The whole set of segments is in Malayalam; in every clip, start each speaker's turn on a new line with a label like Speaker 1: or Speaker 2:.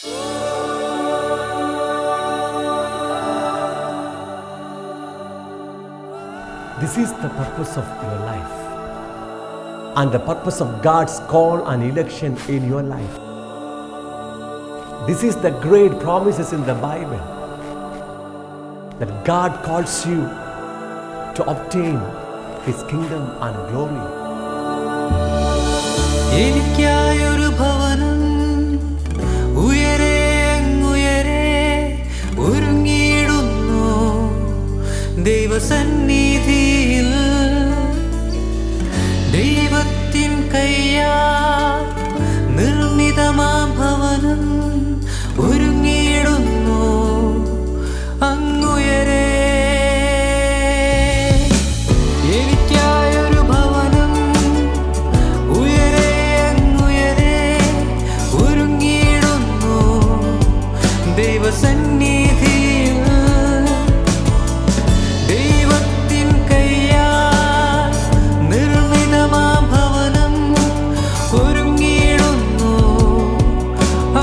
Speaker 1: This is the purpose of your life and the purpose of God's call and election in your life. This is the great promises in the Bible that God calls you to obtain His kingdom and glory.
Speaker 2: എനിക്കായൊരു ഭവനം ഉയരെ അങ്ങുയരെ ഒരുങ്ങിയിടുന്നു ദൈവസന്നിധിയിൽ. ദൈവത്തിൻ കയ്യാൽ നിർമ്മിതമാം ഭവനം ഒരുങ്ങിയിടുന്നു അങ്ങുയരെ. എനിക്കായൊരു ഭവനം ഉയരെ അങ്ങുയരെ ഒരുങ്ങിയിടുന്നു ദൈവസന്നിധിയിൽ. ദൈവത്തിൻ കയ്യാൽ നിർമ്മിതമാം ഭവനം ഒരുങ്ങിയിടുന്നു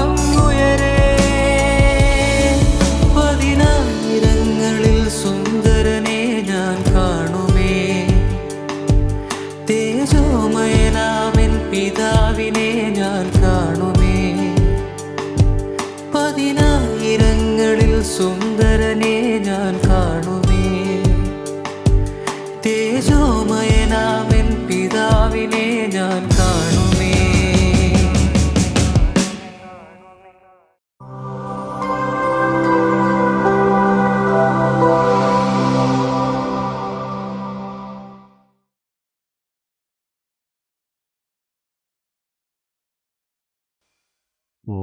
Speaker 2: അങ്ങുയരെ. പതിനായിരങ്ങളിൽ സുന്ദരനെ ഞാൻ കാണുമേ, തേജോമയനാമൻ പിതാവിനെ ഞാൻ കാണുമേ. പതിനായിരങ്ങളിൽ സുന്ദരനെ ഞാൻ കാണുമേ, തേജോമയനാമൻ പിതാവിനെ ഞാൻ കാണുമേ.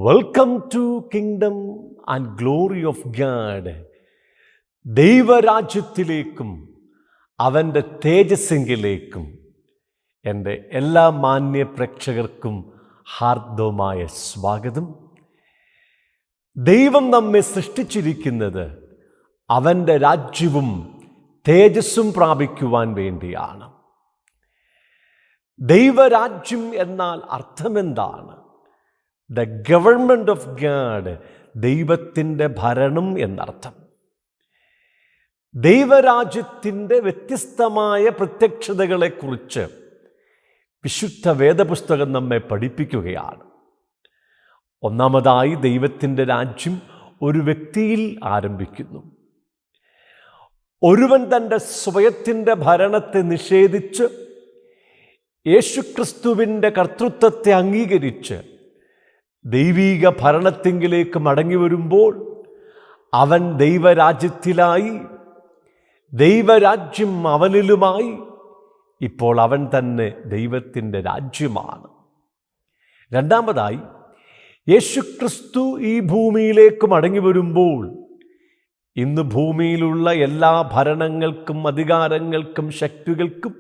Speaker 1: Welcome to Kingdom and Glory of God. ദൈവരാജ്യത്തിലേക്കും അവൻ്റെ തേജസ്സെങ്കിലേക്കും എൻ്റെ എല്ലാ മാന്യ പ്രേക്ഷകർക്കും ഹാർദവമായ സ്വാഗതം. ദൈവം നമ്മെ സൃഷ്ടിച്ചിരിക്കുന്നത് അവൻ്റെ രാജ്യവും തേജസ്സും പ്രാപിക്കുവാൻ വേണ്ടിയാണ്. ദൈവരാജ്യം എന്നാൽ അർത്ഥമെന്താണ്? ദ ഗവൺമെൻറ് ഓഫ് ഗാഡ്, ദൈവത്തിൻ്റെ ഭരണം എന്നർത്ഥം. ദൈവരാജ്യത്തിൻ്റെ വ്യത്യസ്തമായ പ്രത്യക്ഷതകളെക്കുറിച്ച് വിശുദ്ധ വേദപുസ്തകം നമ്മെ പഠിപ്പിക്കുകയാണ്. ഒന്നാമതായി, ദൈവത്തിൻ്റെ രാജ്യം ഒരു വ്യക്തിയിൽ ആരംഭിക്കുന്നു. ഒരുവൻ തൻ്റെ സ്വയത്തിൻ്റെ ഭരണത്തെ നിഷേധിച്ച് യേശുക്രിസ്തുവിൻ്റെ കർത്തൃത്വത്തെ അംഗീകരിച്ച് ദൈവീക ഭരണത്തിങ്കിലേക്ക് മടങ്ങി വരുമ്പോൾ അവൻ ദൈവരാജ്യത്തിലായി, ദൈവരാജ്യം അവനിലുമായി. ഇപ്പോൾ അവൻ തന്നെ ദൈവത്തിൻ്റെ രാജ്യമാണ്. രണ്ടാമതായി, യേശുക്രിസ്തു ഈ ഭൂമിയിലേക്ക് മടങ്ങി വരുമ്പോൾ ഇന്ന് ഭൂമിയിലുള്ള എല്ലാ ഭരണങ്ങൾക്കും അധികാരങ്ങൾക്കും ശക്തികൾക്കും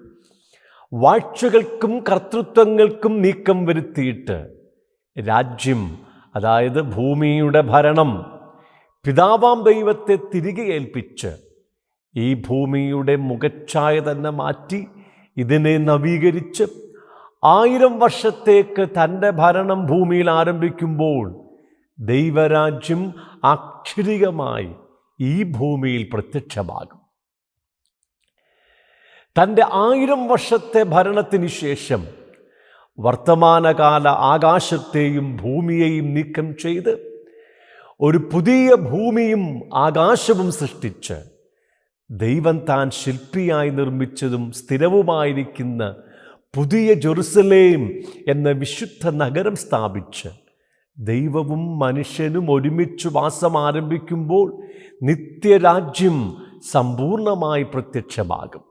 Speaker 1: വാഴ്ചകൾക്കും കർത്തൃത്വങ്ങൾക്കും നീക്കം വരുത്തിയിട്ട് രാജ്യം, അതായത് ഭൂമിയുടെ ഭരണം, പിതാവാം ദൈവത്തെ തിരികെ ഏൽപ്പിച്ച് ഈ ഭൂമിയുടെ മുഖച്ഛായ തന്നെ മാറ്റി ഇതിനെ നവീകരിച്ച് 1000 വർഷത്തേക്ക് തൻ്റെ ഭരണം ഭൂമിയിൽ ആരംഭിക്കുമ്പോൾ ദൈവരാജ്യം അക്ഷരികമായി ഈ ഭൂമിയിൽ പ്രത്യക്ഷമാകും. തൻ്റെ 1000 വർഷത്തെ ഭരണത്തിന് ശേഷം വർത്തമാനകാല ആകാശത്തെയും ഭൂമിയെയും നീക്കം ചെയ്ത് ഒരു പുതിയ ഭൂമിയും ആകാശവും സൃഷ്ടിച്ച് ദൈവം താൻ ശില്പിയായി നിർമ്മിച്ചതും സ്ഥിരവുമായിരിക്കുന്ന പുതിയ ജെറുസലേം എന്ന വിശുദ്ധ നഗരം സ്ഥാപിച്ച് ദൈവവും മനുഷ്യനും ഒരുമിച്ച് വാസം ആരംഭിക്കുമ്പോൾ നിത്യരാജ്യം സമ്പൂർണമായി പ്രത്യക്ഷമാകും.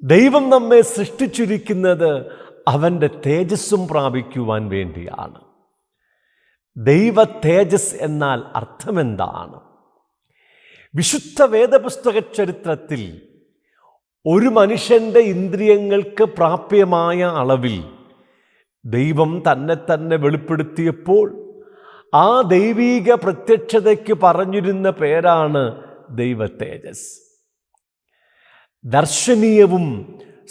Speaker 1: ദൈവം നമ്മെ സൃഷ്ടിച്ചിരിക്കുന്നത് അവൻ്റെ തേജസ്സും പ്രാപിക്കുവാൻ വേണ്ടിയാണ്. ദൈവ തേജസ് എന്നാൽ അർത്ഥമെന്താണ്? വിശുദ്ധ വേദപുസ്തക ചരിത്രത്തിൽ ഒരു മനുഷ്യൻ്റെ ഇന്ദ്രിയങ്ങൾക്ക് പ്രാപ്യമായ അളവിൽ ദൈവം തന്നെ വെളിപ്പെടുത്തിയപ്പോൾ ആ ദൈവീക പ്രത്യക്ഷതയ്ക്ക് പറഞ്ഞിരുന്ന പേരാണ് ദൈവ തേജസ്. ദർശനീയവും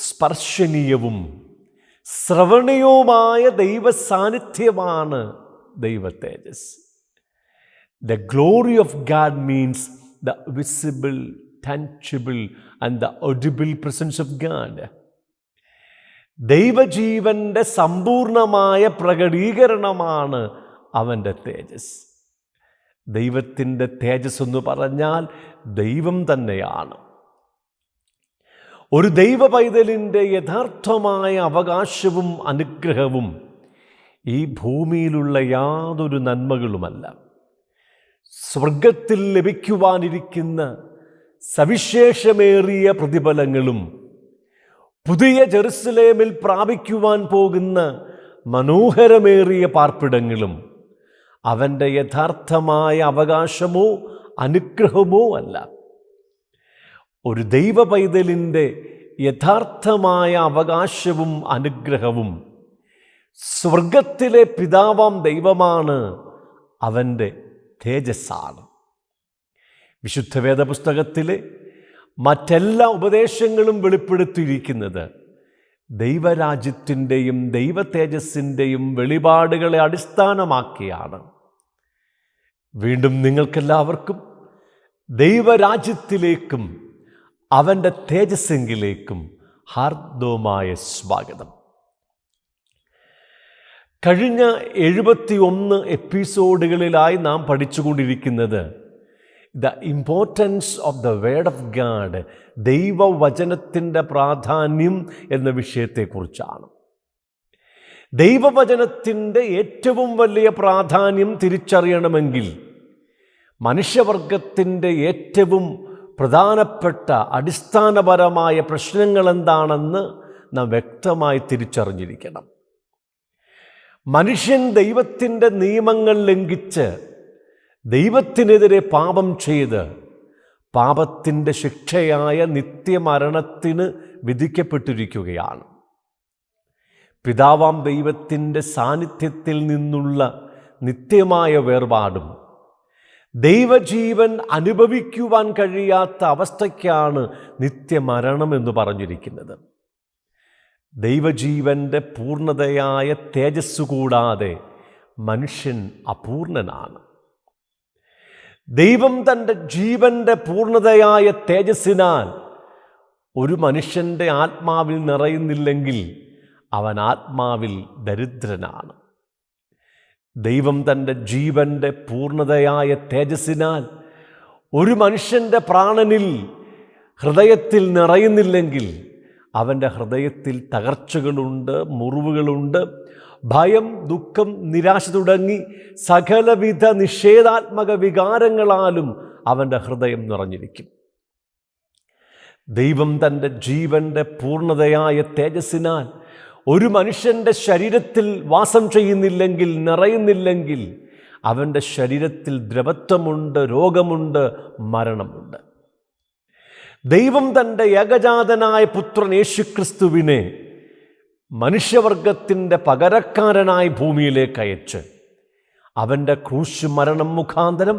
Speaker 1: സ്പർശനീയവും ശ്രവണീയവുമായ ദൈവ സാന്നിധ്യമാണ് ദൈവ തേജസ്. The glory of God means the visible, tangible and the audible presence of God. ദൈവജീവൻ്റെ സമ്പൂർണമായ പ്രകടീകരണമാണ് അവൻ്റെ തേജസ്. ദൈവത്തിൻ്റെ തേജസ് എന്ന് പറഞ്ഞാൽ ദൈവം തന്നെയാണ്. ഒരു ദൈവ പൈതലിൻ്റെ യഥാർത്ഥമായ അവകാശവും അനുഗ്രഹവും ഈ ഭൂമിയിലുള്ള യാതൊരു നന്മകളുമല്ല, സ്വർഗത്തിൽ ലഭിക്കുവാനിരിക്കുന്ന സവിശേഷമേറിയ പ്രതിഫലങ്ങളും പുതിയ ജെറുസലേമിൽ പ്രാപിക്കുവാൻ പോകുന്ന മനോഹരമേറിയ പാർപ്പിടങ്ങളും അവൻ്റെ യഥാർത്ഥമായ അവകാശമോ അനുഗ്രഹമോ അല്ല. ഒരു ദൈവ പൈതലിൻ്റെ യഥാർത്ഥമായ അവകാശവും അനുഗ്രഹവും സ്വർഗത്തിലെ പിതാവാം ദൈവമാണ്, അവൻ്റെ തേജസ്സാണ്. വിശുദ്ധ വേദപുസ്തകത്തിലെ മറ്റെല്ലാ ഉപദേശങ്ങളും വെളിപ്പെടുത്തിയിരിക്കുന്നത് ദൈവരാജ്യത്തിൻ്റെയും ദൈവ തേജസ്സിൻ്റെയും വെളിപാടുകളെ അടിസ്ഥാനമാക്കിയാണ്. വീണ്ടും നിങ്ങൾക്കെല്ലാവർക്കും ദൈവരാജ്യത്തിലേക്കും അവൻ്റെ തേജസ്സെങ്കിലേക്കും ഹാർദവമായ സ്വാഗതം. കഴിഞ്ഞ 71 എപ്പിസോഡുകളിലായി നാം പഠിച്ചുകൊണ്ടിരിക്കുന്നത് the importance of the word of God, ദൈവവചനത്തിൻ്റെ പ്രാധാന്യം എന്ന വിഷയത്തെക്കുറിച്ചാണ്. ദൈവവചനത്തിൻ്റെ ഏറ്റവും വലിയ പ്രാധാന്യം തിരിച്ചറിയണമെങ്കിൽ മനുഷ്യവർഗത്തിൻ്റെ ഏറ്റവും പ്രധാനപ്പെട്ട അടിസ്ഥാനപരമായ പ്രശ്നങ്ങൾ എന്താണെന്ന് നാം വ്യക്തമായി തിരിച്ചറിഞ്ഞിരിക്കണം. മനുഷ്യൻ ദൈവത്തിൻ്റെ നിയമങ്ങൾ ലംഘിച്ച് ദൈവത്തിനെതിരെ പാപം ചെയ്ത് പാപത്തിൻ്റെ ശിക്ഷയായ നിത്യമരണത്തിന് വിധിക്കപ്പെട്ടിരിക്കുകയാണ്. പിതാവാം ദൈവത്തിൻ്റെ സാന്നിധ്യത്തിൽ നിന്നുള്ള നിത്യമായ വേർപാടും ദൈവജീവൻ അനുഭവിക്കുവാൻ കഴിയാത്ത അവസ്ഥയ്ക്കാണ് നിത്യമരണം എന്ന് പറഞ്ഞിരിക്കുന്നത്. ദൈവജീവൻ്റെ പൂർണ്ണതയായ തേജസ് കൂടാതെ മനുഷ്യൻ അപൂർണനാണ്. ദൈവം തൻ്റെ ജീവൻ്റെ പൂർണ്ണതയായ തേജസ്സിനാൽ ഒരു മനുഷ്യൻ്റെ ആത്മാവിൽ നിറയുന്നില്ലെങ്കിൽ അവൻ ആത്മാവിൽ ദരിദ്രനാണ്. ദൈവം തൻ്റെ ജീവൻ്റെ പൂർണ്ണതയായ തേജസ്സിനാൽ ഒരു മനുഷ്യൻ്റെ പ്രാണനിൽ ഹൃദയത്തിൽ നിറയുന്നില്ലെങ്കിൽ അവൻ്റെ ഹൃദയത്തിൽ തകർച്ചകളുണ്ട്, മുറിവുകളുണ്ട്, ഭയം, ദുഃഖം, നിരാശ തുടങ്ങി സകലവിധ നിഷേധാത്മക വികാരങ്ങളാലും അവൻ്റെ ഹൃദയം നിറഞ്ഞിരിക്കും. ദൈവം തൻ്റെ ജീവൻ്റെ പൂർണ്ണതയായ തേജസ്സിനാൽ ഒരു മനുഷ്യൻ്റെ ശരീരത്തിൽ വാസം ചെയ്യുന്നില്ലെങ്കിൽ, നിറയുന്നില്ലെങ്കിൽ അവൻ്റെ ശരീരത്തിൽ ദ്രവത്വമുണ്ട്, രോഗമുണ്ട്, മരണമുണ്ട്. ദൈവം തൻ്റെ ഏകജാതനായ പുത്രൻ യേശുക്രിസ്തുവിനെ മനുഷ്യവർഗത്തിൻ്റെ പകരക്കാരനായി ഭൂമിയിലേക്ക് അയച്ച് അവൻ്റെ ക്രൂശ് മരണം മുഖാന്തരം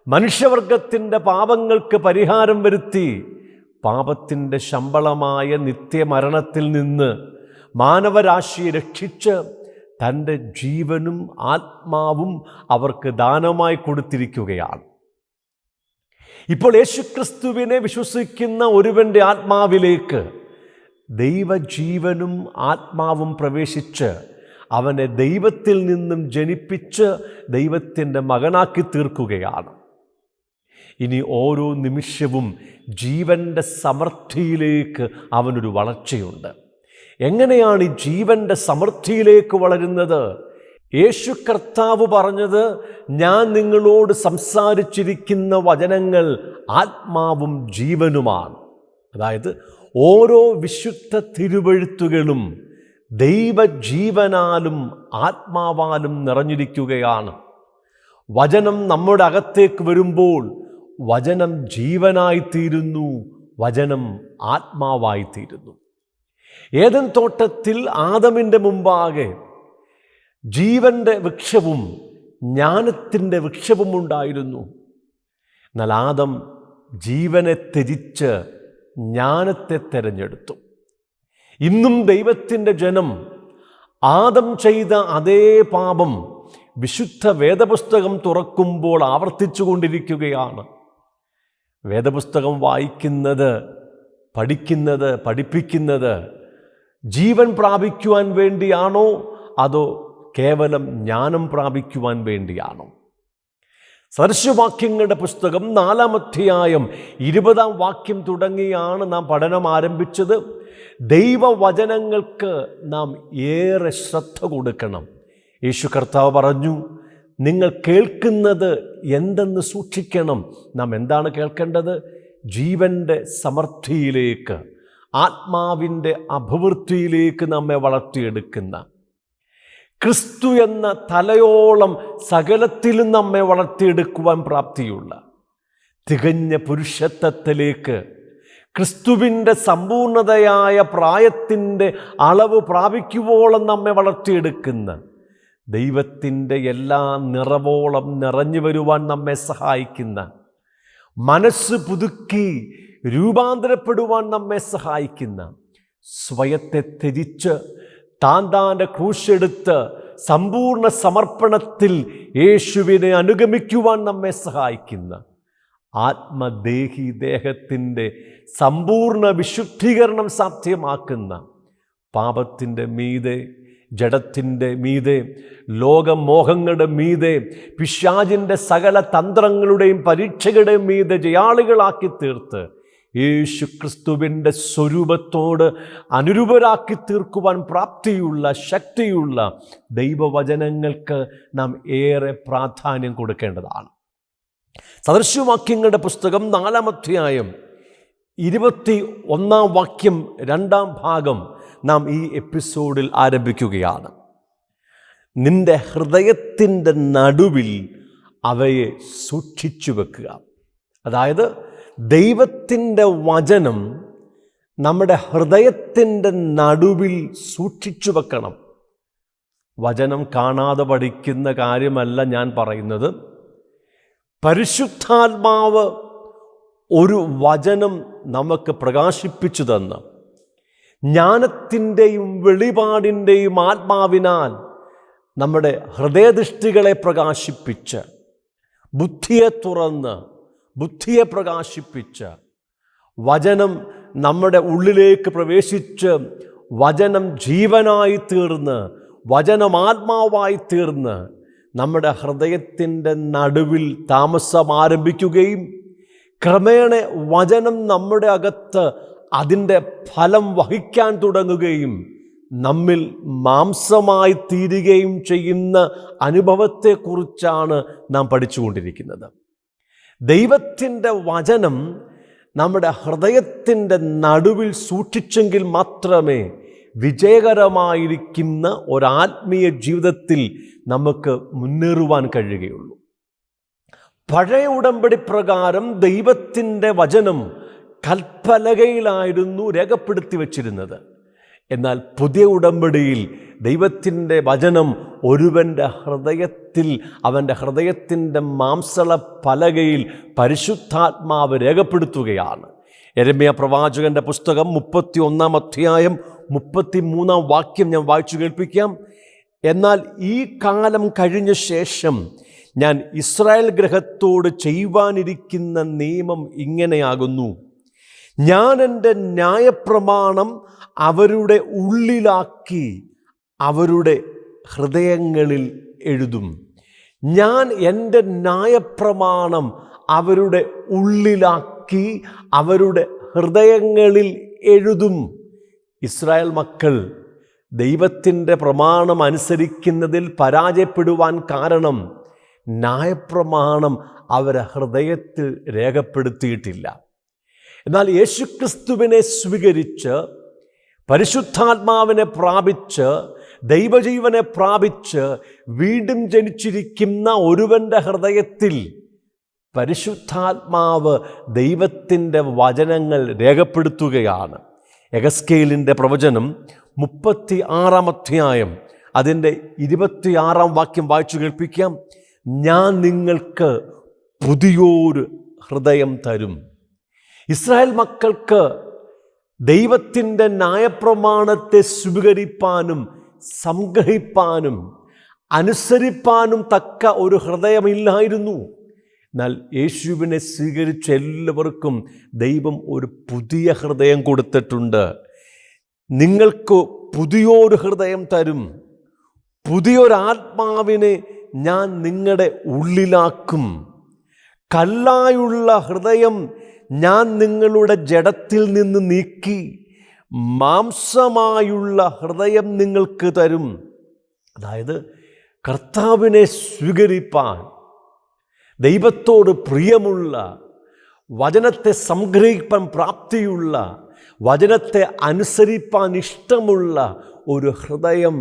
Speaker 1: മനുഷ്യവർഗത്തിൻ്റെ പാപങ്ങൾക്ക് പരിഹാരം വരുത്തി പാപത്തിൻ്റെ ശമ്പളമായ നിത്യമരണത്തിൽ നിന്ന് മാനവരാശിയെ രക്ഷിച്ച് തൻ്റെ ജീവനും ആത്മാവും അവർക്ക് ദാനമായി കൊടുത്തിരിക്കുകയാണ്. ഇപ്പോൾ യേശുക്രിസ്തുവിനെ വിശ്വസിക്കുന്ന ഒരുവൻ്റെ ആത്മാവിലേക്ക് ദൈവജീവനും ആത്മാവും പ്രവേശിച്ച് അവനെ ദൈവത്തിൽ നിന്നും ജനിപ്പിച്ച് ദൈവത്തിൻ്റെ മകനാക്കി തീർക്കുകയാണ്. ഇനി ഓരോ നിമിഷവും ജീവൻ്റെ സമൃദ്ധിയിലേക്ക് അവനൊരു വളർച്ചയുണ്ട്. എങ്ങനെയാണ് ഈ ജീവൻ്റെ സമൃദ്ധിയിലേക്ക് വളരുന്നത്? യേശു കർത്താവ് പറഞ്ഞത്, ഞാൻ നിങ്ങളോട് സംസാരിച്ചിരിക്കുന്ന വചനങ്ങൾ ആത്മാവും ജീവനുമാണ്. അതായത് ഓരോ വിശുദ്ധ തിരുവെഴുത്തുകളും ദൈവജീവനാലും ആത്മാവാലും നിറഞ്ഞിരിക്കുകയാണ്. വചനം നമ്മുടെ അകത്തേക്ക് വരുമ്പോൾ വചനം ജീവനായിത്തീരുന്നു, വചനം ആത്മാവായിത്തീരുന്നു. ഏദൻ തോട്ടത്തിൽ ആദമിൻ്റെ മുമ്പാകെ ജീവൻ്റെ വൃക്ഷവും ജ്ഞാനത്തിൻ്റെ വൃക്ഷവും ഉണ്ടായിരുന്നു. എന്നാൽ ആദം ജീവനെ ത്യജിച്ച് ജ്ഞാനത്തെ തിരഞ്ഞെടുത്തു. ഇന്നും ദൈവത്തിൻ്റെ ജനം ആദം ചെയ്ത അതേ പാപം വിശുദ്ധ വേദപുസ്തകം തുറക്കുമ്പോൾ ആവർത്തിച്ചു കൊണ്ടിരിക്കുകയാണ്. വേദപുസ്തകം വായിക്കുന്നത്, പഠിക്കുന്നത്, പഠിപ്പിക്കുന്നത് ജീവൻ പ്രാപിക്കുവാൻ വേണ്ടിയാണോ അതോ കേവലം ജ്ഞാനം പ്രാപിക്കുവാൻ വേണ്ടിയാണോ? സദൃശവാക്യങ്ങളുടെ പുസ്തകം 4-ാം അധ്യായം 20-ാം വാക്യം തുടങ്ങിയാണ് നാം പഠനം ആരംഭിച്ചത്. ദൈവവചനങ്ങൾക്ക് നാം ഏറെ ശ്രദ്ധ കൊടുക്കണം. യേശു കർത്താവ് പറഞ്ഞു, നിങ്ങൾ കേൾക്കുന്നത് എന്തെന്ന് സൂക്ഷിക്കണം. നാം എന്താണ് കേൾക്കേണ്ടത്? ജീവൻ്റെ സമൃദ്ധിയിലേക്ക്, ആത്മാവിൻ്റെ അഭിവൃദ്ധിയിലേക്ക് നമ്മെ വളർത്തിയെടുക്കുന്ന, ക്രിസ്തു എന്ന തലയോളം സകലത്തിലും നമ്മെ വളർത്തിയെടുക്കുവാൻ പ്രാപ്തിയുള്ള തികഞ്ഞ പുരുഷത്വത്തിലേക്ക്, ക്രിസ്തുവിൻ്റെ സമ്പൂർണതയായ പ്രായത്തിൻ്റെ അളവ് പ്രാപിക്കുവോളം നമ്മെ വളർത്തിയെടുക്കുന്ന, ദൈവത്തിൻ്റെ എല്ലാ നിറവോളം നിറഞ്ഞു വരുവാൻ നമ്മെ സഹായിക്കുന്ന, മനസ്സ് പുതുക്കി രൂപാന്തരപ്പെടുവാൻ നമ്മെ സഹായിക്കുന്ന, സ്വയത്തെ ത്യജിച്ച് താൻ്റെ ക്രൂശെടുത്ത് സമ്പൂർണ്ണ സമർപ്പണത്തിൽ യേശുവിനെ അനുഗമിക്കുവാൻ നമ്മെ സഹായിക്കുന്ന, ആത്മദേഹി ദേഹത്തിൻ്റെ സമ്പൂർണ്ണ വിശുദ്ധീകരണം സാധ്യമാക്കുന്ന, പാപത്തിൻ്റെ മീതെ, ജഡത്തിൻ്റെ മീതെ, ലോകമോഹങ്ങളുടെ മീതെ, പിശാചിൻ്റെ സകല തന്ത്രങ്ങളുടെയും പരീക്ഷകളുടെയും മീതെ ജയാളികളാക്കി തീർത്ത് യേശു ക്രിസ്തുവിൻ്റെ സ്വരൂപത്തോട് അനുരൂപരാക്കി തീർക്കുവാൻ പ്രാപ്തിയുള്ള, ശക്തിയുള്ള ദൈവവചനങ്ങൾക്ക് നാം ഏറെ പ്രാധാന്യം കൊടുക്കേണ്ടതാണ്. സദൃശവാക്യങ്ങളുടെ പുസ്തകം 4-ാം അധ്യായം 21-ാം വാക്യം 2-ാം ഭാഗം നാം ഈ എപ്പിസോഡിൽ ആരംഭിക്കുകയാണ്. നിന്റെ ഹൃദയത്തിൻ്റെ നടുവിൽ അവയെ സൂക്ഷിച്ചു വെക്കുക. അതായത് ദൈവത്തിൻ്റെ വചനം നമ്മുടെ ഹൃദയത്തിൻ്റെ നടുവിൽ സൂക്ഷിച്ചു വെക്കണം. വചനം കാണാതെ പഠിക്കുന്ന കാര്യമല്ല ഞാൻ പറയുന്നത്. പരിശുദ്ധാത്മാവ് ഒരു വചനം നമുക്ക് പ്രകാശിപ്പിച്ചു തന്ന്, ജ്ഞാനത്തിൻ്റെയും വെളിപാടിൻ്റെയും ആത്മാവിനാൽ നമ്മുടെ ഹൃദയദൃഷ്ടികളെ പ്രകാശിപ്പിച്ച്, ബുദ്ധിയെ തുറന്ന്, ബുദ്ധിയെ പ്രകാശിപ്പിച്ച്, വചനം നമ്മുടെ ഉള്ളിലേക്ക് പ്രവേശിച്ച്, വചനം ജീവനായി തീർന്ന്, വചനം ആത്മാവായി തീർന്ന് നമ്മുടെ ഹൃദയത്തിൻ്റെ നടുവിൽ താമസം ആരംഭിക്കുകയും ക്രമേണ വചനം നമ്മുടെ അകത്ത് അതിൻ്റെ ഫലം വഹിക്കാൻ തുടങ്ങുകയും നമ്മിൽ മാംസമായി തീരുകയും ചെയ്യുന്ന അനുഭവത്തെക്കുറിച്ചാണ് നാം പഠിച്ചുകൊണ്ടിരിക്കുന്നത്. ദൈവത്തിൻ്റെ വചനം നമ്മുടെ ഹൃദയത്തിൻ്റെ നടുവിൽ സൂക്ഷിച്ചെങ്കിൽ മാത്രമേ വിജയകരമായിരിക്കുന്ന ഒരാത്മീയ ജീവിതത്തിൽ നമുക്ക് മുന്നേറുവാൻ കഴിയുകയുള്ളൂ. പഴയ ഉടമ്പടി പ്രകാരം ദൈവത്തിൻ്റെ വചനം കൽപ്പലകയിലായിരുന്നു രേഖപ്പെടുത്തി വച്ചിരുന്നത്. എന്നാൽ പുതിയ ഉടമ്പടിയിൽ ദൈവത്തിൻ്റെ വചനം ഒരുവൻ്റെ ഹൃദയത്തിൽ, അവൻ്റെ ഹൃദയത്തിൻ്റെ മാംസള പലകയിൽ പരിശുദ്ധാത്മാവ് രേഖപ്പെടുത്തുകയാണ്. യെരമ്യാ പ്രവാചകന്റെ പുസ്തകം 31-ാം അധ്യായം 33-ാം വാക്യം ഞാൻ വായിച്ചു കേൾപ്പിക്കാം. എന്നാൽ ഈ കാലം കഴിഞ്ഞ ശേഷം ഞാൻ ഇസ്രായേൽ ഗൃഹത്തോട് ചെയ്യുവാനിരിക്കുന്ന നിയമം ഇങ്ങനെയാകുന്നു: ഞാൻ എൻ്റെ ന്യായപ്രമാണം അവരുടെ ഉള്ളിലാക്കി അവരുടെ ഹൃദയങ്ങളിൽ എഴുതും. ഞാൻ എൻ്റെ ന്യായപ്രമാണം അവരുടെ ഉള്ളിലാക്കി അവരുടെ ഹൃദയങ്ങളിൽ എഴുതും. ഇസ്രായേൽ മക്കൾ ദൈവത്തിൻ്റെ പ്രമാണം അനുസരിക്കുന്നതിൽ പരാജയപ്പെടുവാൻ കാരണം ന്യായപ്രമാണം അവരെ ഹൃദയത്തിൽ രേഖപ്പെടുത്തിയിട്ടില്ല. എന്നാൽ യേശുക്രിസ്തുവിനെ സ്വീകരിച്ച്, പരിശുദ്ധാത്മാവിനെ പ്രാപിച്ച്, ദൈവജീവനെ പ്രാപിച്ച് വീണ്ടും ജനിച്ചിരിക്കുന്ന ഒരുവൻ്റെ ഹൃദയത്തിൽ പരിശുദ്ധാത്മാവ് ദൈവത്തിൻ്റെ വചനങ്ങൾ രേഖപ്പെടുത്തുകയാണ്. യെഹെസ്കേലിൻ്റെ പ്രവചനം 36-ാം അധ്യായം അതിൻ്റെ 26-ാം വാക്യം വായിച്ചു കേൾപ്പിക്കാം. ഞാൻ നിങ്ങൾക്ക് പുതിയൊരു ഹൃദയം തരും. ഇസ്രായേൽ മക്കൾക്ക് ദൈവത്തിൻ്റെ ന്യായപ്രമാണത്തെ സ്വീകരിപ്പാനും സംഗ്രഹിപ്പാനും അനുസരിപ്പാനും തക്ക ഒരു ഹൃദയമില്ലായിരുന്നു. എന്നാൽ യേശുവിനെ സ്വീകരിച്ച എല്ലാവർക്കും ദൈവം ഒരു പുതിയ ഹൃദയം കൊടുത്തിട്ടുണ്ട്. നിങ്ങൾക്ക് പുതിയൊരു ഹൃദയം തരും, പുതിയൊരാത്മാവിനെ ഞാൻ നിങ്ങളുടെ ഉള്ളിലാക്കും. കല്ലായുള്ള ഹൃദയം ഞാൻ നിങ്ങളുടെ ജഡത്തിൽ നിന്ന് നീക്കി മാംസമായുള്ള ഹൃദയം നിങ്ങൾക്ക് തരും. അതായത് കർത്താവിനെ സ്വീകരിപ്പാൻ, ദൈവത്തോട് പ്രിയമുള്ള, വചനത്തെ സംഗ്രഹിപ്പാൻ പ്രാപ്തിയുള്ള, വചനത്തെ അനുസരിപ്പാൻ ഇഷ്ടമുള്ള ഒരു ഹൃദയം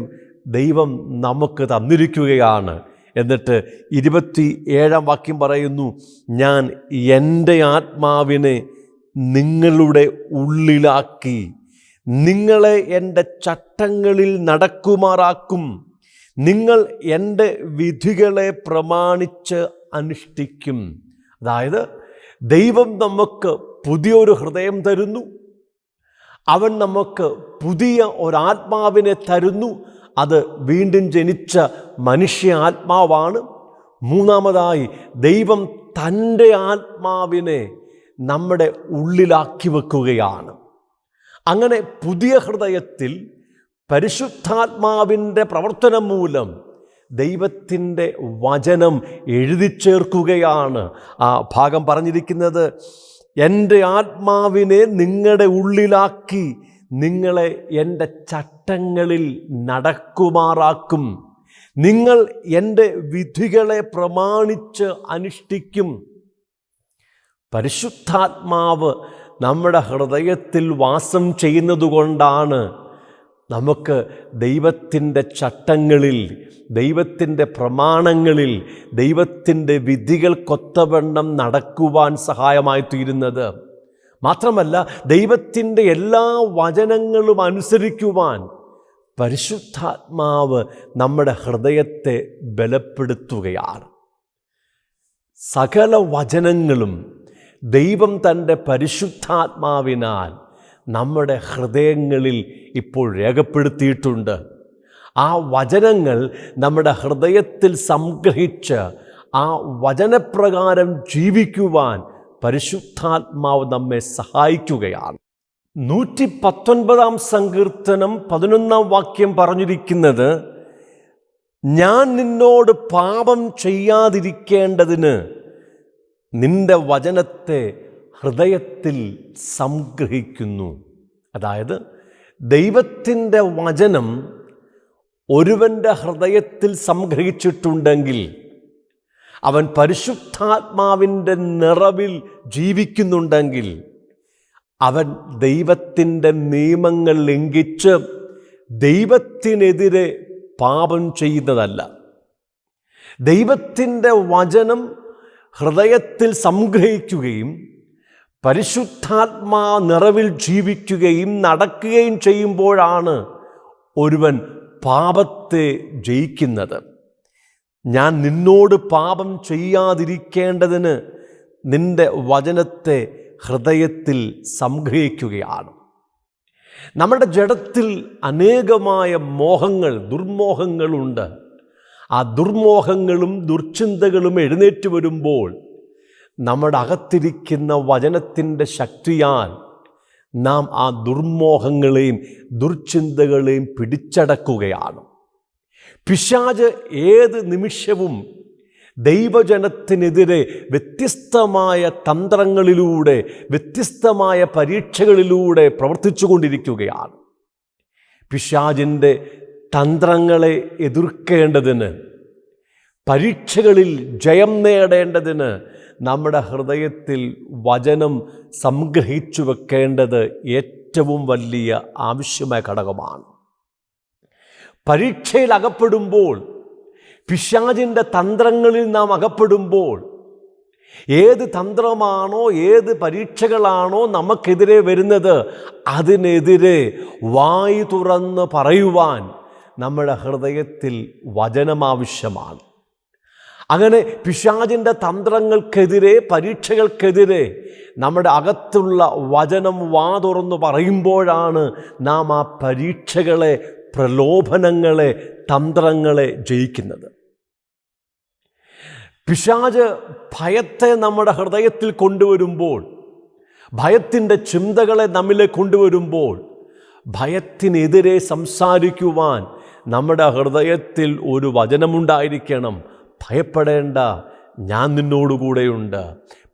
Speaker 1: ദൈവം നമുക്ക് തന്നിരിക്കുകയാണ്. എന്നിട്ട് 27 വാക്യം പറയുന്നു, ഞാൻ എൻ്റെ ആത്മാവിനെ നിങ്ങളുടെ ഉള്ളിലാക്കി നിങ്ങളെ എൻ്റെ ചട്ടങ്ങളിൽ നടക്കുമാറാക്കും. നിങ്ങൾ എൻ്റെ വിധികളെ പ്രമാണിച്ച് അനുഷ്ഠിക്കും. അതായത് ദൈവം നമുക്ക് പുതിയൊരു ഹൃദയം തരുന്നു. അവൻ നമുക്ക് പുതിയ ഒരാത്മാവിനെ തരുന്നു. അത് വീണ്ടും ജനിച്ച മനുഷ്യ ആത്മാവാണ്. മൂന്നാമതായി ദൈവം തൻ്റെ ആത്മാവിനെ നമ്മുടെ ഉള്ളിലാക്കി വെക്കുകയാണ്. അങ്ങനെ പുതിയ ഹൃദയത്തിൽ പരിശുദ്ധാത്മാവിൻ്റെ പ്രവർത്തനം മൂലം ദൈവത്തിൻ്റെ വചനം എഴുതി ചേർക്കുകയാണ്. ആ ഭാഗം പറഞ്ഞിരിക്കുന്നത്, എൻ്റെ ആത്മാവിനെ നിങ്ങളുടെ ഉള്ളിലാക്കി നിങ്ങളെ എൻ്റെ ചട്ടങ്ങളിൽ നടക്കുമാറാക്കും. നിങ്ങൾ എൻ്റെ വിധികളെ പ്രമാണിച്ച് അനുഷ്ഠിക്കും. പരിശുദ്ധാത്മാവ് നമ്മുടെ ഹൃദയത്തിൽ വാസം ചെയ്യുന്നതുകൊണ്ടാണ് നമുക്ക് ദൈവത്തിൻ്റെ ചട്ടങ്ങളിൽ, ദൈവത്തിൻ്റെ പ്രമാണങ്ങളിൽ, ദൈവത്തിൻ്റെ വിധികൾക്കൊത്തവണ്ണം നടക്കുവാൻ സഹായമായി തീരുന്നത്. മാത്രമല്ല, ദൈവത്തിൻ്റെ എല്ലാ വചനങ്ങളും അനുസരിക്കുവാൻ പരിശുദ്ധാത്മാവ് നമ്മുടെ ഹൃദയത്തെ ബലപ്പെടുത്തുകയാണ്. സകല വചനങ്ങളും ദൈവം തൻ്റെ പരിശുദ്ധാത്മാവിനാൽ നമ്മുടെ ഹൃദയങ്ങളിൽ ഇപ്പോൾ രേഖപ്പെടുത്തിയിട്ടുണ്ട്. ആ വചനങ്ങൾ നമ്മുടെ ഹൃദയത്തിൽ സംഗ്രഹിച്ച് ആ വചനപ്രകാരം ജീവിക്കുവാൻ പരിശുദ്ധാത്മാവ് നമ്മെ സഹായിക്കുകയാണ്. 119 സങ്കീർത്തനം 11 വാക്യം പറഞ്ഞിരിക്കുന്നത്, ഞാൻ നിന്നോട് പാപം ചെയ്യാതിരിക്കേണ്ടതിന് നിന്റെ വചനത്തെ ഹൃദയത്തിൽ സംഗ്രഹിക്കുന്നു. അതായത് ദൈവത്തിൻ്റെ വചനം ഒരുവൻ്റെ ഹൃദയത്തിൽ സംഗ്രഹിച്ചിട്ടുണ്ടെങ്കിൽ അവൻ പരിശുദ്ധാത്മാവിൻ്റെ നിറവിൽ ജീവിക്കുന്നുണ്ടെങ്കിൽ അവൻ ദൈവത്തിൻ്റെ നിയമങ്ങൾ ലംഘിച്ച് ദൈവത്തിനെതിരെ പാപം ചെയ്യുന്നതല്ല. ദൈവത്തിൻ്റെ വചനം ഹൃദയത്തിൽ സംഗ്രഹിക്കുകയും പരിശുദ്ധാത്മാ നിറവിൽ ജീവിക്കുകയും നടക്കുകയും ചെയ്യുമ്പോഴാണ് ഒരുവൻ പാപത്തെ ജയിക്കുന്നത്. ഞാൻ നിന്നോട് പാപം ചെയ്യാതിരിക്കേണ്ടതിന് നിന്റെ വചനത്തെ ഹൃദയത്തിൽ സംഗ്രഹിക്കുകയാണ്. നമ്മുടെ ജഡത്തിൽ അനേകമായ മോഹങ്ങൾ, ദുർമോഹങ്ങളുണ്ട്. ആ ദുർമോഹങ്ങളും ദുർചിന്തകളും എഴുന്നേറ്റ് വരുമ്പോൾ നമ്മുടെ അകത്തിരിക്കുന്ന വചനത്തിൻ്റെ ശക്തിയാൽ നാം ആ ദുർമോഹങ്ങളെയും ദുർചിന്തകളെയും പിടിച്ചടക്കുകയാണ്. പിശാച് ഏത് നിമിഷവും ദൈവജനത്തിനെതിരെ വ്യത്യസ്തമായ തന്ത്രങ്ങളിലൂടെ, വ്യത്യസ്തമായ പരീക്ഷകളിലൂടെ പ്രവർത്തിച്ചു കൊണ്ടിരിക്കുകയാണ്. പിശാചിൻ്റെ തന്ത്രങ്ങളെ എതിർക്കേണ്ടതിന്, പരീക്ഷകളിൽ ജയം നേടേണ്ടതിന് നമ്മുടെ ഹൃദയത്തിൽ വചനം സംഗ്രഹിച്ചു വെക്കേണ്ടത് ഏറ്റവും വലിയ ആവശ്യമായ ഘടകമാണ്. പരീക്ഷയിൽ അകപ്പെടുമ്പോൾ, പിശാചിൻ്റെ തന്ത്രങ്ങളിൽ നാം അകപ്പെടുമ്പോൾ, ഏത് തന്ത്രമാണോ, ഏത് പരീക്ഷകളാണോ നമുക്കെതിരെ വരുന്നത്, അതിനെതിരെ വായ് തുറന്ന് പറയുവാൻ നമ്മുടെ ഹൃദയത്തിൽ വചനം ആവശ്യമാണ്. അങ്ങനെ പിശാചിൻ്റെ തന്ത്രങ്ങൾക്കെതിരെ, പരീക്ഷകൾക്കെതിരെ നമ്മുടെ അകത്തുള്ള വചനം വാ തുറന്ന് പറയുമ്പോഴാണ് നാം ആ പരീക്ഷകളെ പ്രലോഭനങ്ങളെ, തന്ത്രങ്ങളെ ജയിക്കുന്നത്. പിശാച് ഭയത്തെ നമ്മുടെ ഹൃദയത്തിൽ കൊണ്ടുവരുമ്പോൾ, ഭയത്തിൻ്റെ ചിന്തകളെ നമ്മിലേക്ക് കൊണ്ടുവരുമ്പോൾ, ഭയത്തിനെതിരെ സംസാരിക്കുവാൻ നമ്മുടെ ഹൃദയത്തിൽ ഒരു വചനമുണ്ടായിരിക്കണം. ഭയപ്പെടേണ്ട, ഞാൻ നിന്നോടുകൂടെയുണ്ട്.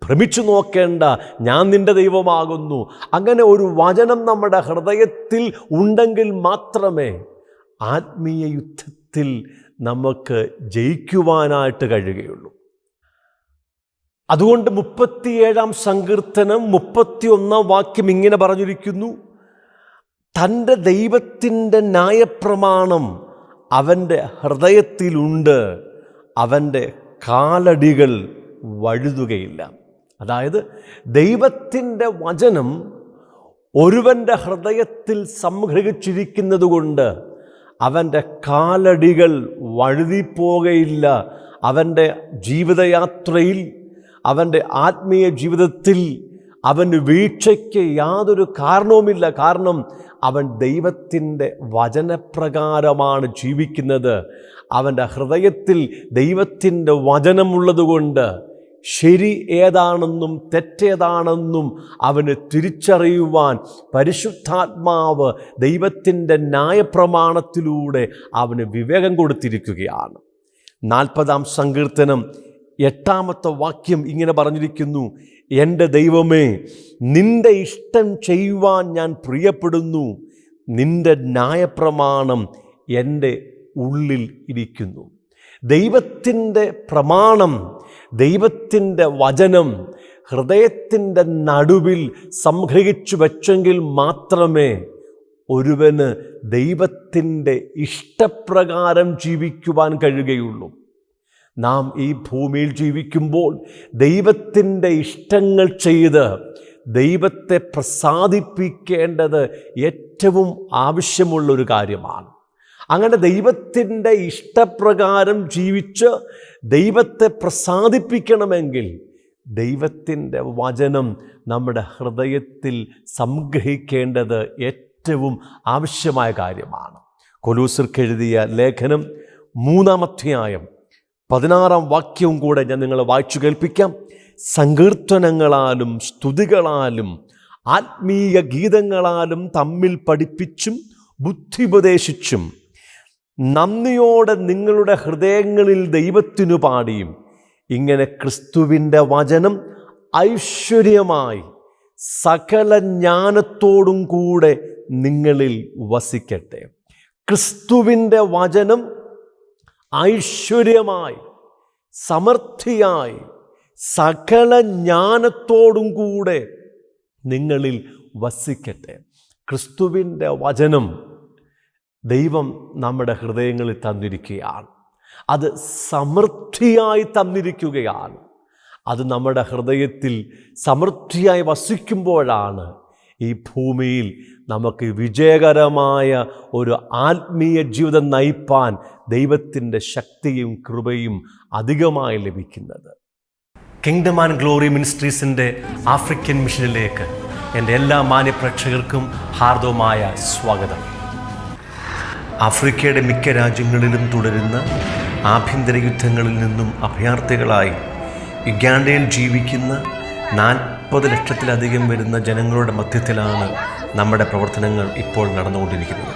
Speaker 1: ഭ്രമിച്ചു നോക്കേണ്ട, ഞാൻ നിൻ്റെ ദൈവമാകുന്നു. അങ്ങനെ ഒരു വചനം നമ്മുടെ ഹൃദയത്തിൽ ഉണ്ടെങ്കിൽ മാത്രമേ ആത്മീയ യുദ്ധത്തിൽ നമുക്ക് ജയിക്കുവാനായിട്ട് കഴിയുകയുള്ളൂ. അതുകൊണ്ട് 37-ാം സങ്കീർത്തനം 31-ാം വാക്യം ഇങ്ങനെ പറഞ്ഞിരിക്കുന്നു: തൻ്റെ ദൈവത്തിൻ്റെ ന്യായപ്രമാണം അവൻ്റെ ഹൃദയത്തിലുണ്ട്, അവൻ്റെ കാലടികൾ വഴുതുകയില്ല. അതായത് ദൈവത്തിൻ്റെ വചനം ഒരുവൻ്റെ ഹൃദയത്തിൽ സംഗ്രഹിച്ചിരിക്കുന്നത് കൊണ്ട് അവൻ്റെ കാലടികൾ വഴുതിപ്പോകയില്ല. അവൻ്റെ ജീവിതയാത്രയിൽ, അവൻ്റെ ആത്മീയ ജീവിതത്തിൽ അവന് വീഴ്ചയ്ക്ക് യാതൊരു കാരണവുമില്ല. കാരണം അവൻ ദൈവത്തിൻ്റെ വചനപ്രകാരമാണ് ജീവിക്കുന്നത്. അവൻ്റെ ഹൃദയത്തിൽ ദൈവത്തിൻ്റെ വചനമുള്ളതുകൊണ്ട് ശരി ഏതാണെന്നും തെറ്റേതാണെന്നും അവന് തിരിച്ചറിയുവാൻ പരിശുദ്ധാത്മാവ് ദൈവത്തിൻ്റെ ന്യായപ്രമാണത്തിലൂടെ അവന് വിവേകം കൊടുത്തിരിക്കുകയാണ്. 40-ാം സങ്കീർത്തനം 8-ാമത്തെ വാക്യം ഇങ്ങനെ പറഞ്ഞിരിക്കുന്നു: എൻ്റെ ദൈവമേ, നിൻ്റെ ഇഷ്ടം ചെയ്യുവാൻ ഞാൻ പ്രിയപ്പെടുന്നു, നിൻ്റെ ന്യായപ്രമാണം എൻ്റെ ഉള്ളിൽ ഇരിക്കുന്നു. ദൈവത്തിൻ്റെ പ്രമാണം, ദൈവത്തിൻ്റെ വചനം ഹൃദയത്തിൻ്റെ നടുവിൽ സംഗ്രഹിച്ചു വച്ചെങ്കിൽ മാത്രമേ ഒരുവന് ദൈവത്തിൻ്റെ ഇഷ്ടപ്രകാരം ജീവിക്കുവാൻ കഴിയുകയുള്ളൂ. നാം ഈ ഭൂമിയിൽ ജീവിക്കുമ്പോൾ ദൈവത്തിൻ്റെ ഇഷ്ടങ്ങൾ ചെയ്ത് ദൈവത്തെ പ്രസാദിപ്പിക്കേണ്ടത് ഏറ്റവും ആവശ്യമുള്ളൊരു കാര്യമാണ്. അങ്ങനെ ദൈവത്തിൻ്റെ ഇഷ്ടപ്രകാരം ജീവിച്ച് ദൈവത്തെ പ്രസാദിപ്പിക്കണമെങ്കിൽ ദൈവത്തിൻ്റെ വചനം നമ്മുടെ ഹൃദയത്തിൽ സംഗ്രഹിക്കേണ്ടത് ഏറ്റവും ആവശ്യമായ കാര്യമാണ്. കൊലോസ്യർക്ക് എഴുതിയ ലേഖനം 3-ാം അധ്യായം 16-ാം വാക്യവും കൂടെ ഞാൻ നിങ്ങളെ വായിച്ചു കേൾപ്പിക്കാം. സങ്കീർത്തനങ്ങളാലും സ്തുതികളാലും ആത്മീയ ഗീതങ്ങളാലും തമ്മിൽ പഠിപ്പിച്ചും ബുദ്ധിപദേശിച്ചും നന്ദിയോടെ നിങ്ങളുടെ ഹൃദയങ്ങളിൽ ദൈവത്തിനു പാടിയും ഇങ്ങനെ ക്രിസ്തുവിൻ്റെ വചനം ഐശ്വര്യമായി സകല ജ്ഞാനത്തോടും കൂടെ നിങ്ങളിൽ വസിക്കട്ടെ. ക്രിസ്തുവിൻ്റെ വചനം ഐശ്വര്യമായി, സമൃദ്ധിയായി, സകല ജ്ഞാനത്തോടും കൂടെ നിങ്ങളിൽ വസിക്കട്ടെ. ക്രിസ്തുവിൻ്റെ വചനം ദൈവം നമ്മുടെ ഹൃദയങ്ങളിൽ തന്നിരിക്കുകയാണ്. അത് സമൃദ്ധിയായി തന്നിരിക്കുകയാണ്. അത് നമ്മുടെ ഹൃദയത്തിൽ സമൃദ്ധിയായി വസിക്കുമ്പോഴാണ് ഈ ഭൂമിയിൽ നമുക്ക് വിജയകരമായ ഒരു ആത്മീയ ജീവിതം നയിപ്പാൻ ദൈവത്തിൻ്റെ ശക്തിയും കൃപയും അധികമായി ലഭിക്കുന്നത്. കിങ്ഡം ആൻഡ് ഗ്ലോറി മിനിസ്ട്രീസിൻ്റെ ആഫ്രിക്കൻ മിഷനിലേക്ക് എൻ്റെ എല്ലാ മാന്യപ്രേക്ഷകർക്കും ഹാർദവമായ സ്വാഗതം. ആഫ്രിക്കയുടെ മിക്ക രാജ്യങ്ങളിലും തുടരുന്ന ആഭ്യന്തര യുദ്ധങ്ങളിൽ നിന്നും അഭയാർത്ഥികളായി യുഗാണ്ടയിൽ ജീവിക്കുന്ന 40 ലക്ഷത്തിലധികം വരുന്ന ജനങ്ങളുടെ മധ്യത്തിലാണ് നമ്മുടെ പ്രവർത്തനങ്ങൾ ഇപ്പോൾ നടന്നുകൊണ്ടിരിക്കുന്നത്.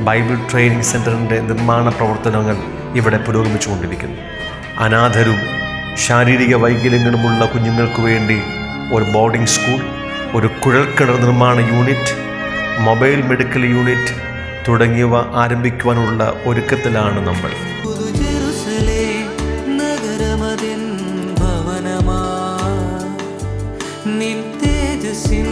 Speaker 1: ബൈബിൾ ട്രെയിനിങ് സെൻ്ററിൻ്റെ നിർമ്മാണ പ്രവർത്തനങ്ങൾ ഇവിടെ പുരോഗമിച്ചുകൊണ്ടിരിക്കുന്നു. അനാഥരും ശാരീരിക വൈകല്യങ്ങളുമുള്ള കുഞ്ഞുങ്ങൾക്ക് വേണ്ടി ഒരു ബോർഡിംഗ് സ്കൂൾ, ഒരു കുഴൽക്കിണർ നിർമ്മാണ യൂണിറ്റ്, മൊബൈൽ മെഡിക്കൽ യൂണിറ്റ് തുടങ്ങിയവ ആരംഭിക്കുവാനുള്ള ഒരുക്കത്തിലാണ് നമ്മൾ.
Speaker 2: നഗരമതിൻ ഭവനമാ നിൻ തേജസ്സിൻ